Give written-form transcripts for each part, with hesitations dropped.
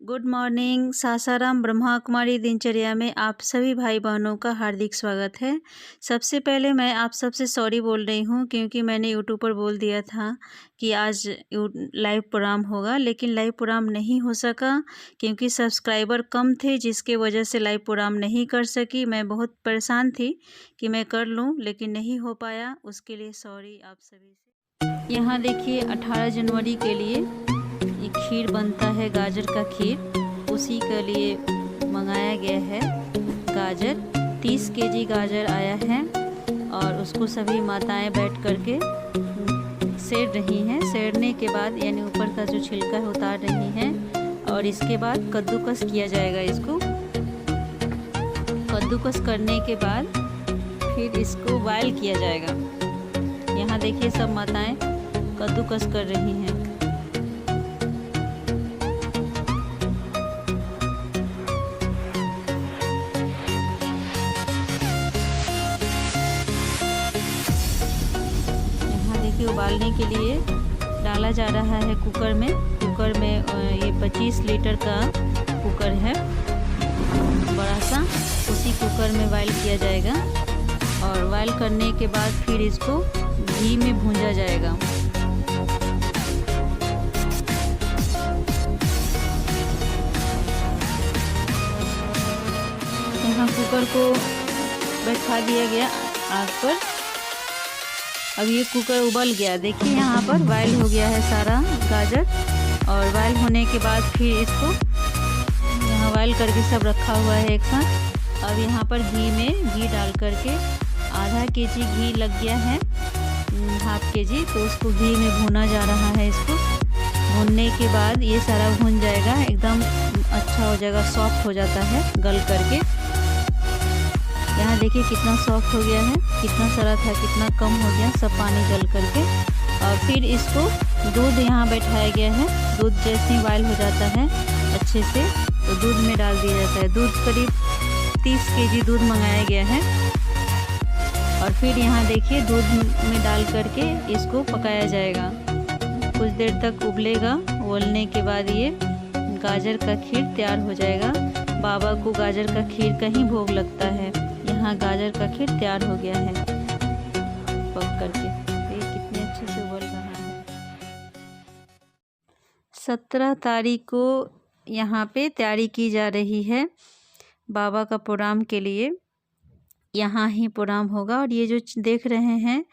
Good morning. Sasaram Brahma Kumari दिनचर्या में आप सभी भाई बहनों का हार्दिक स्वागत है। सबसे पहले मैं आप सबसे सॉरी बोल रही हूँ, क्योंकि मैंने यूट्यूब पर बोल दिया था कि आज लाइव प्रोग्राम होगा, लेकिन लाइव प्रोग्राम नहीं हो सका क्योंकि सब्सक्राइबर कम थे, जिसके वजह से लाइव प्रोग्राम नहीं कर सकी। मैं बहुत परेशान थी कि मैं कर लूँ, लेकिन नहीं हो पाया। उसके लिए सॉरी आप सभी से। यहाँ देखिए 18 जनवरी के लिए ये खीर बनता है, गाजर का खीर, उसी के लिए मंगाया गया है गाजर। 30 केजी गाजर आया है और उसको सभी माताएं बैठ करके सेड़ रही हैं। सेड़ने के बाद यानी ऊपर का जो छिलका है उतार रही हैं और इसके बाद कद्दूकस किया जाएगा। इसको कद्दूकस करने के बाद फिर इसको बॉयल किया जाएगा। यहाँ देखिए सब माताएं कद्दूकस कर रही हैं। उबालने के लिए डाला जा रहा है कुकर में। ये 25 लीटर का कुकर है बड़ा सा, उसी कुकर में बॉयल किया जाएगा और बॉयल करने के बाद फिर इसको घी में भूंजा जाएगा। यहाँ कुकर को बैठा दिया गया आग पर। अब ये कुकर उबल गया, देखिए यहाँ पर बॉयल हो गया है सारा गाजर। और बॉयल होने के बाद फिर इसको यहाँ बॉयल करके सब रखा हुआ है एक साथ। अब यहाँ पर घी डाल करके आधा केजी घी लग गया है, हाफ केजी, तो उसको घी में भुना जा रहा है। इसको भुनने के बाद ये सारा भुन जाएगा, एकदम अच्छा हो जाएगा, सॉफ्ट हो जाता है गल करके। यहाँ देखिए कितना सॉफ्ट हो गया है, कितना सारा था कितना कम हो गया, सब पानी गल करके। और फिर इसको दूध यहाँ बैठाया गया है। दूध जैसे ही बॉयल हो जाता है अच्छे से तो दूध में डाल दिया जाता है। दूध करीब 30 केजी दूध मंगाया गया है। और फिर यहाँ देखिए दूध में डाल करके इसको पकाया जाएगा। कुछ देर तक उबलेगा। उबलने के बाद ये गाजर का खीर तैयार हो जाएगा। बाबा को गाजर का खीर का ही भोग लगता है। यहाँ गाजर का खीर तैयार हो गया है पक करके। ये कितने अच्छे से उबल रहा है। 17 तारीख को यहाँ पे तैयारी की जा रही है बाबा का प्रोग्राम के लिए। यहाँ ही प्रोग्राम होगा। और ये जो देख रहे हैं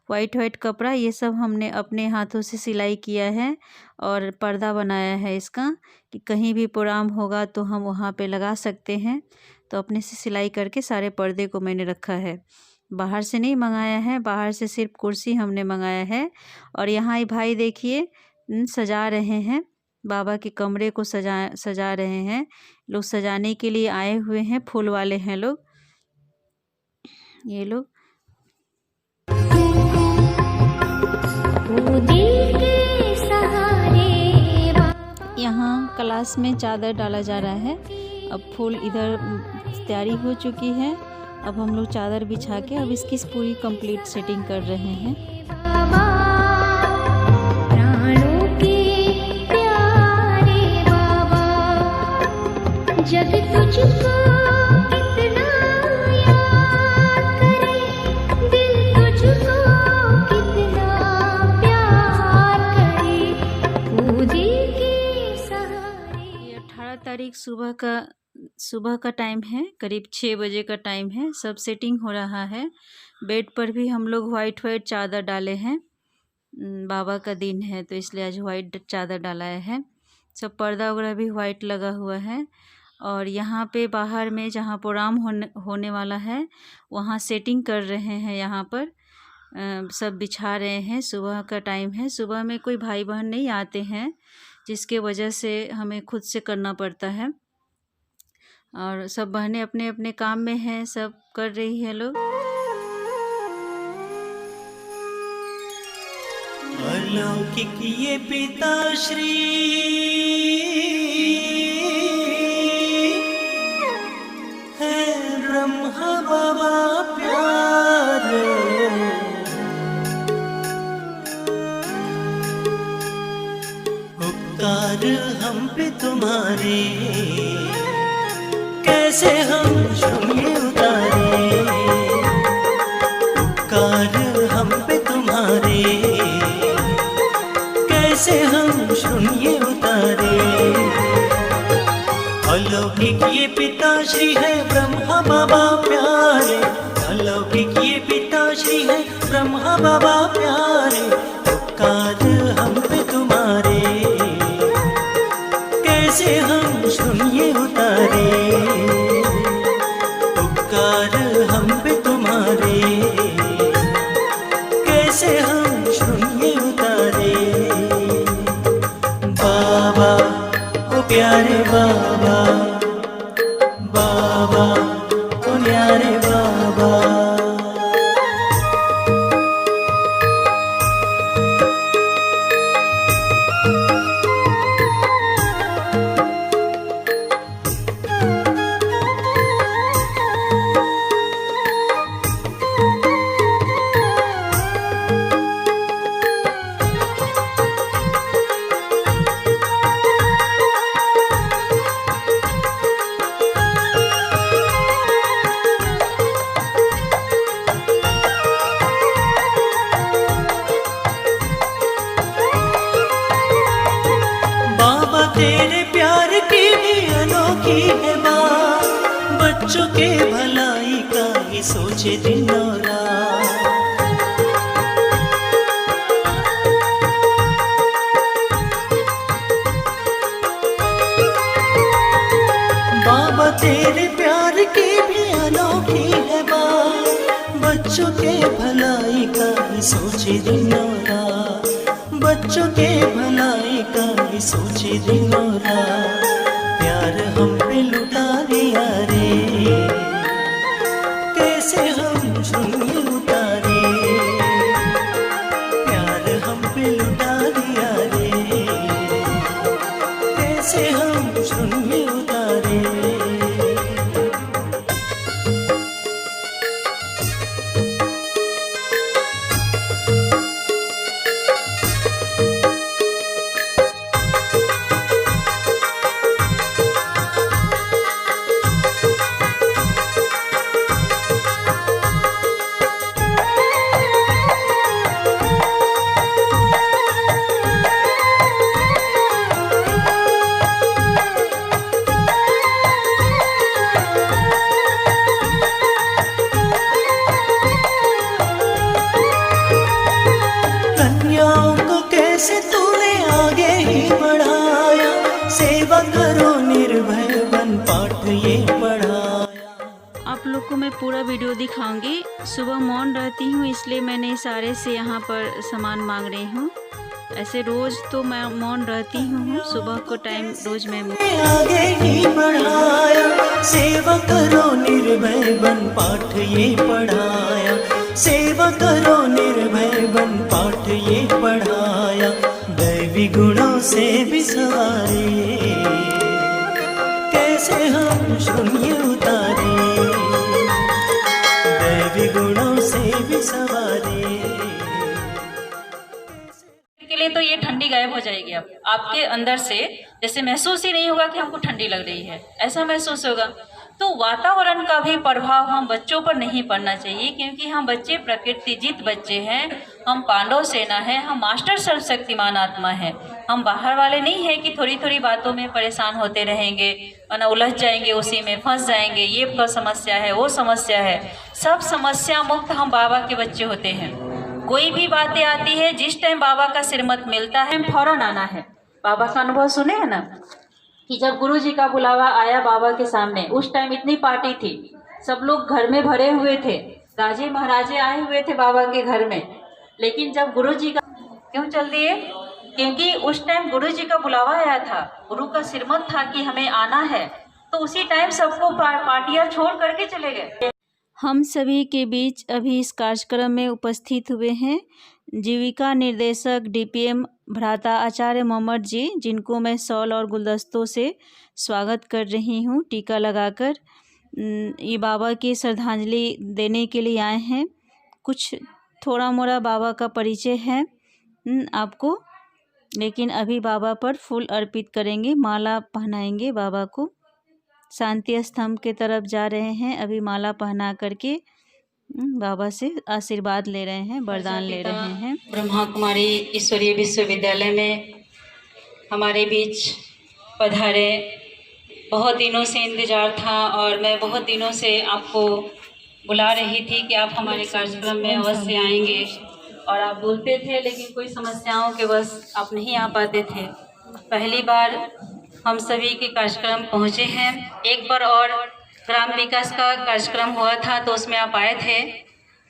वाइट कपड़ा, ये सब हमने अपने हाथों से सिलाई किया है और पर्दा बनाया है इसका, कि कहीं भी प्रोग्राम होगा तो हम वहाँ पे लगा सकते हैं। तो अपने से सिलाई करके सारे पर्दे को मैंने रखा है, बाहर से नहीं मंगाया है। बाहर से सिर्फ कुर्सी हमने मंगाया है। और यहाँ ये भाई देखिए सजा रहे हैं, बाबा के कमरे को सजा रहे हैं। लोग सजाने के लिए आए हुए हैं, फूल वाले हैं लोग, ये लोग। यहाँ क्लास में चादर डाला जा रहा है। अब फूल इधर तैयारी हो चुकी है। अब हम लोग चादर बिछा के अब इसकी पूरी कंप्लीट सेटिंग कर रहे हैं। प्राणों के प्यारे बाबा, जग तुझको कितना याद करे, दिल तुझको कितना प्यार करे, पूजे के सहारे। ये 18 तारीख सुबह का टाइम है, करीब 6 बजे का टाइम है। सब सेटिंग हो रहा है। बेड पर भी हम लोग वाइट चादर डाले हैं। बाबा का दिन है तो इसलिए आज वाइट चादर डाला है। सब पर्दा वगैरह भी वाइट लगा हुआ है। और यहाँ पे बाहर में जहाँ प्रोग्राम होने वाला है वहाँ सेटिंग कर रहे हैं। यहाँ पर सब बिछा रहे हैं। सुबह का टाइम है। सुबह में कोई भाई बहन नहीं आते हैं, जिसके वजह से हमें खुद से करना पड़ता है। और सब बहनें अपने अपने काम में हैं, सब कर रही है लोग। अलौकिक ये पिताश्री है ब्रह्मा बाबा प्यारे, उपकार हम पे तुम्हारे कैसे हम शून्य उतारे, उपकार हम पे तुम्हारे कैसे हम शून्य उतारे। अलौकिक ये पिताश्री है ब्रह्मा बाबा प्यारे, अलौकिक ये पिताश्री है ब्रह्मा बाबा प्यारे, उपकार हम पे तुम्हारे कैसे हम शून्य उतारे, उपकार हम पे तुम्हारे कैसे हम शून्य उतारे। बाबा ओ प्यारे बाबा, बाबा ओ न्यारे बाबा। तेरे प्यार की भी अनोखी है बात, बच्चों के भलाई का ही सोचे दिन और रात। बाबा तेरे प्यार की भी अनोखी है बात, बच्चों के भलाई का ही सोचे दिन और रात, बच्चों के भलाई का ही सोचे दिन और रात। प्यार हम पे लुटा दिया रे कैसे हम शून्य उतारे, प्यार हम पे लुटा दिया रे कैसे हम शून्य उतारे। कैसे तूने आगे ही बढ़ाया, सेवा करो निर्भय बन पाठ ये पढ़ाया। आप लोग को मैं पूरा वीडियो दिखाऊंगी। सुबह मौन रहती हूँ इसलिए मैंने इशारे से यहाँ पर सामान मांग रही हूँ। ऐसे रोज तो मैं मौन रहती हूँ, सुबह को टाइम रोज मैं आगे ही बढ़ाया, सेवा करो निर्भय बन पाठ ये पढ़ाया, सेवा करो निर्भय बन पाठ ये पढ़ाया। दैवी गुणों से भी सवारे कैसे हम शून्य उतारे, दैवी गुणों से भी सवारे। के लिए तो ये ठंडी गायब हो जाएगी। अब आपके अंदर से जैसे महसूस ही नहीं होगा कि हमको ठंडी लग रही है, ऐसा महसूस होगा। तो वातावरण का भी प्रभाव हम बच्चों पर नहीं पड़ना चाहिए, क्योंकि हम बच्चे प्रकृतिजित बच्चे हैं, हम पांडव सेना है, हम मास्टर सर्वशक्तिमान आत्मा है। हम बाहर वाले नहीं है कि थोड़ी थोड़ी बातों में परेशान होते रहेंगे और ना उलझ जाएंगे, उसी में फंस जाएंगे, ये समस्या है वो समस्या है। सब समस्या मुक्त हम बाबा के बच्चे होते हैं। कोई भी बातें आती है, जिस टाइम बाबा का सिरमत मिलता है फौरन आना है। बाबा का अनुभव सुने हैं ना कि जब गुरु जी का बुलावा आया बाबा के सामने, उस टाइम इतनी पार्टी थी, सब लोग घर में भरे हुए थे, राजे महाराजे आए हुए थे बाबा के घर में। लेकिन जब गुरु जी का क्यों चल दिए, क्योंकि उस टाइम गुरु जी का बुलावा आया था, गुरु का सिरमत था कि हमें आना है, तो उसी टाइम सबको पार्टियां छोड़ करके चले गए। हम सभी के बीच अभी इस कार्यक्रम में उपस्थित हुए हैं जीविका निर्देशक DPM भ्राता आचार्य मोहम्मद जी, जिनको मैं शॉल और गुलदस्तों से स्वागत कर रही हूँ टीका लगाकर। ये बाबा की श्रद्धांजलि देने के लिए आए हैं। कुछ थोड़ा मोड़ा बाबा का परिचय है आपको। लेकिन अभी बाबा पर फूल अर्पित करेंगे, माला पहनाएंगे बाबा को। शांति स्तंभ के तरफ जा रहे हैं, अभी माला पहना करके बाबा से आशीर्वाद ले रहे हैं, वरदान ले रहे हैं। ब्रह्मा कुमारी ईश्वरीय विश्वविद्यालय में हमारे बीच पधारे। बहुत दिनों से इंतज़ार था और मैं बहुत दिनों से आपको बुला रही थी कि आप हमारे कार्यक्रम में अवश्य आएंगे, और आप बोलते थे लेकिन कोई समस्याओं के वश आप नहीं आ पाते थे। पहली बार हम सभी के कार्यक्रम पहुँचे हैं। एक बार और ग्राम विकास का कार्यक्रम हुआ था तो उसमें आप आए थे,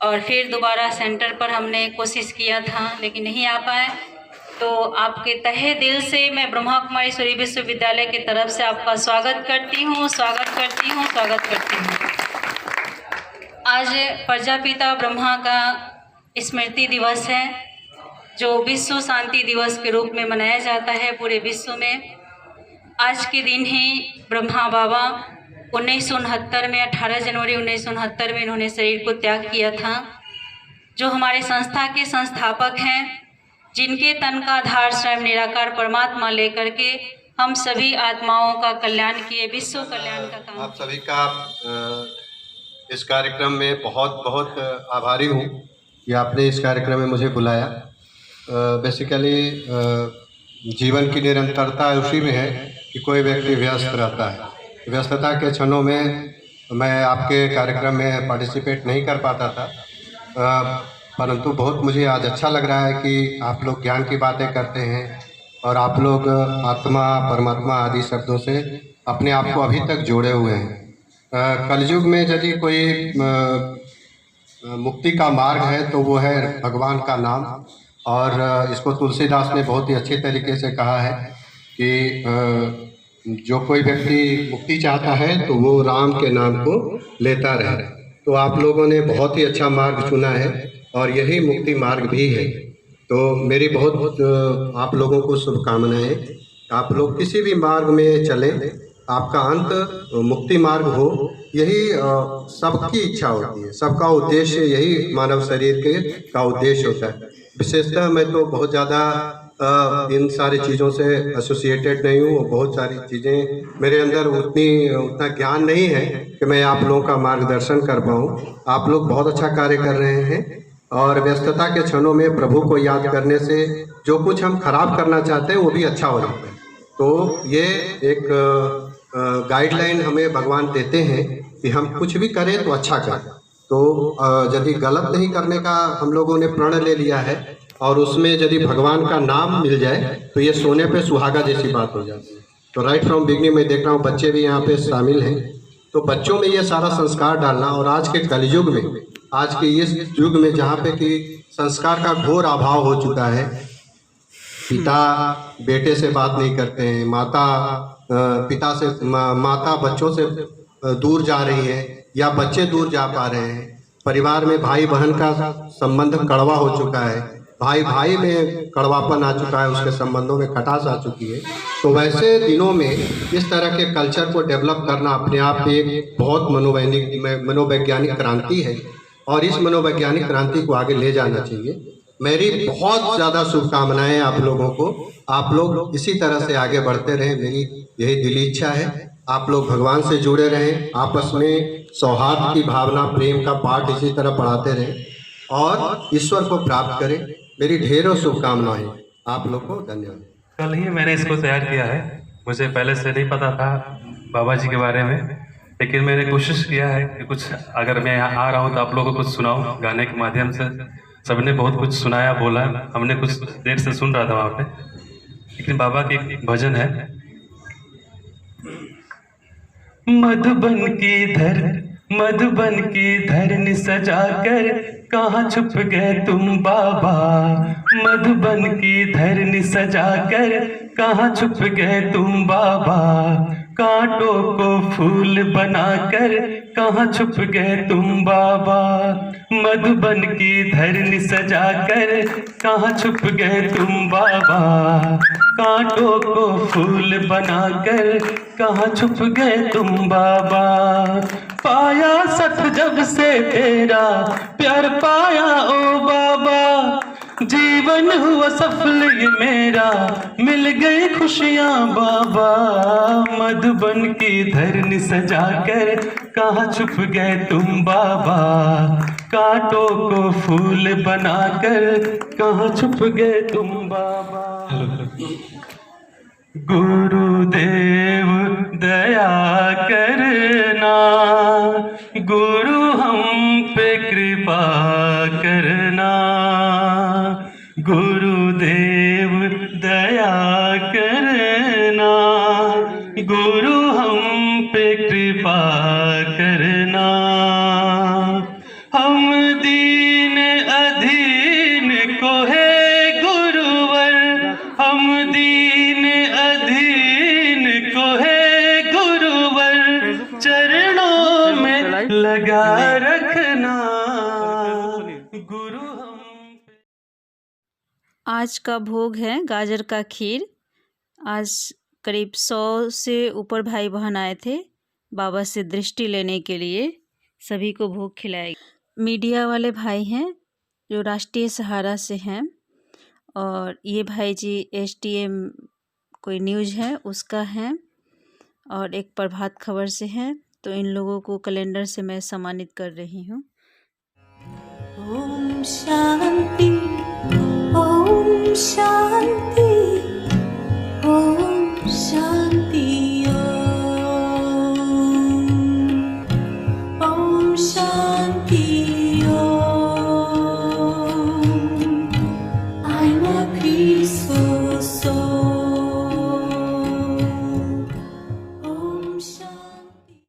और फिर दोबारा सेंटर पर हमने कोशिश किया था लेकिन नहीं आ पाए। तो आपके तहे दिल से मैं ब्रह्मा कुमारी ईश्वरीय विश्वविद्यालय की तरफ से आपका स्वागत करती हूँ। आज प्रजापिता ब्रह्मा का स्मृति दिवस है, जो विश्व शांति दिवस के रूप में मनाया जाता है पूरे विश्व में। आज के दिन ही ब्रह्मा बाबा 1969 में 18 जनवरी 1969 में इन्होंने शरीर को त्याग किया था। जो हमारे संस्था के संस्थापक हैं, जिनके तन का आधार स्वयं निराकार परमात्मा लेकर के हम सभी आत्माओं का कल्याण किए, विश्व कल्याण का काम। आप सभी का इस कार्यक्रम में बहुत बहुत आभारी हूँ कि आपने इस कार्यक्रम में मुझे बुलाया। बेसिकली जीवन की निरंतरता उसी में है कि कोई व्यक्ति व्यस्त रहता है। व्यस्तता के क्षणों में मैं आपके कार्यक्रम में पार्टिसिपेट नहीं कर पाता था, परंतु बहुत मुझे आज अच्छा लग रहा है कि आप लोग ज्ञान की बातें करते हैं और आप लोग आत्मा परमात्मा आदि शब्दों से अपने आप को अभी तक जोड़े हुए हैं। कलयुग में यदि कोई मुक्ति का मार्ग है तो वो है भगवान का नाम, और इसको तुलसीदास ने बहुत ही अच्छे तरीके से कहा है कि जो कोई व्यक्ति मुक्ति चाहता है तो वो राम के नाम को लेता रहे। तो आप लोगों ने बहुत ही अच्छा मार्ग चुना है और यही मुक्ति मार्ग भी है। तो मेरी बहुत आप लोगों को शुभकामनाएं। आप लोग किसी भी मार्ग में चलें, आपका अंत मुक्ति मार्ग हो, यही सबकी इच्छा होती है, सबका उद्देश्य यही मानव शरीर का उद्देश्य होता है। विशेषतः मैं तो बहुत ज़्यादा इन सारी चीज़ों से एसोसिएटेड नहीं हूँ, बहुत सारी चीज़ें मेरे अंदर उतना ज्ञान नहीं है कि मैं आप लोगों का मार्गदर्शन कर पाऊँ। आप लोग बहुत अच्छा कार्य कर रहे हैं, और व्यस्तता के क्षणों में प्रभु को याद करने से जो कुछ हम खराब करना चाहते हैं वो भी अच्छा हो जाता है। तो ये एक गाइडलाइन हमें भगवान देते हैं कि हम कुछ भी करें तो अच्छा करें। तो यदि गलत नहीं करने का हम लोगों ने प्रण ले लिया है और उसमें यदि भगवान का नाम मिल जाए तो ये सोने पे सुहागा जैसी बात हो जाती है। तो राइट फ्रॉम बिगनिंग में देख रहा हूँ बच्चे भी यहाँ पे शामिल हैं, तो बच्चों में ये सारा संस्कार डालना। और आज के कलयुग में, आज के इस युग में जहाँ पे कि संस्कार का घोर अभाव हो चुका है, पिता बेटे से बात नहीं करते हैं, माता बच्चों से दूर जा रही है या बच्चे दूर जा पा रहे हैं। परिवार में भाई बहन का संबंध कड़वा हो चुका है, भाई भाई में कड़वापन आ चुका है, उसके संबंधों में खटास आ चुकी है। तो वैसे दिनों में इस तरह के कल्चर को डेवलप करना अपने आप में एक बहुत मनोवैज्ञानिक क्रांति है, और इस मनोवैज्ञानिक क्रांति को आगे ले जाना चाहिए। मेरी बहुत ज़्यादा शुभकामनाएं आप लोगों को। आप लोग इसी तरह से आगे बढ़ते रहें, मेरी यही दिली इच्छा है। आप लोग भगवान से जुड़े रहें, आपस में सौहार्द की भावना, प्रेम का पाठ इसी तरह पढ़ाते रहें और ईश्वर को प्राप्त करें। मेरी ढेरों शुभकामनाएं। आप लोग को धन्यवाद। कल ही मैंने इसको तैयार किया है, मुझे पहले से नहीं पता था बाबा जी के बारे में, लेकिन मैंने कोशिश किया है कि कुछ अगर मैं यहाँ आ रहा हूँ तो आप लोगों को कुछ सुनाऊँ गाने के माध्यम से। सबने बहुत कुछ सुनाया, बोला, हमने कुछ देर से सुन रहा था वहाँ पे। लेकिन बाबा की एक भजन है, मधुबन की धरनी सजा कर कहाँ छुप गए तुम बाबा। मधुबन की धरनी सजा कर कहाँ छुप गए तुम बाबा। कांटों को फूल बनाकर कहाँ छुप गए तुम बाबा। मधुबन की धरनी सजा कर कहाँ छुप गए तुम बाबा। कांटों को फूल बनाकर कहाँ छुप गए तुम बाबा। पाया सत जब से तेरा प्यार पाया ओ बाबा। जीवन हुआ सफल ये मेरा, मिल गई खुशियाँ बाबा। मधुबन की धरनी सजा कर कहाँ छुप गए तुम बाबा, कांटों को फूल बनाकर कहाँ छुप गए तुम बाबा। गुरुदेव दया करना, गुरु हम पे कृपा करना, गुरुदेव दया करना, गुरु हम पे कृपा करना। हम दीन अधीन को है गुरुवर, हम दीन अधीन को है गुरुवर, चरणों में लगा रखना गुरु हम। आज का भोग है गाजर का खीर। आज करीब 100 से ऊपर भाई बहन आए थे बाबा से दृष्टि लेने के लिए, सभी को भोग खिलाए। मीडिया वाले भाई हैं जो राष्ट्रीय सहारा से हैं, और ये भाई जी STM कोई न्यूज़ है उसका है, और एक प्रभात खबर से है। तो इन लोगों को कैलेंडर से मैं सम्मानित कर रही हूँ। ओम शांति, ओम शांति, ओम शांति, ओम शांति।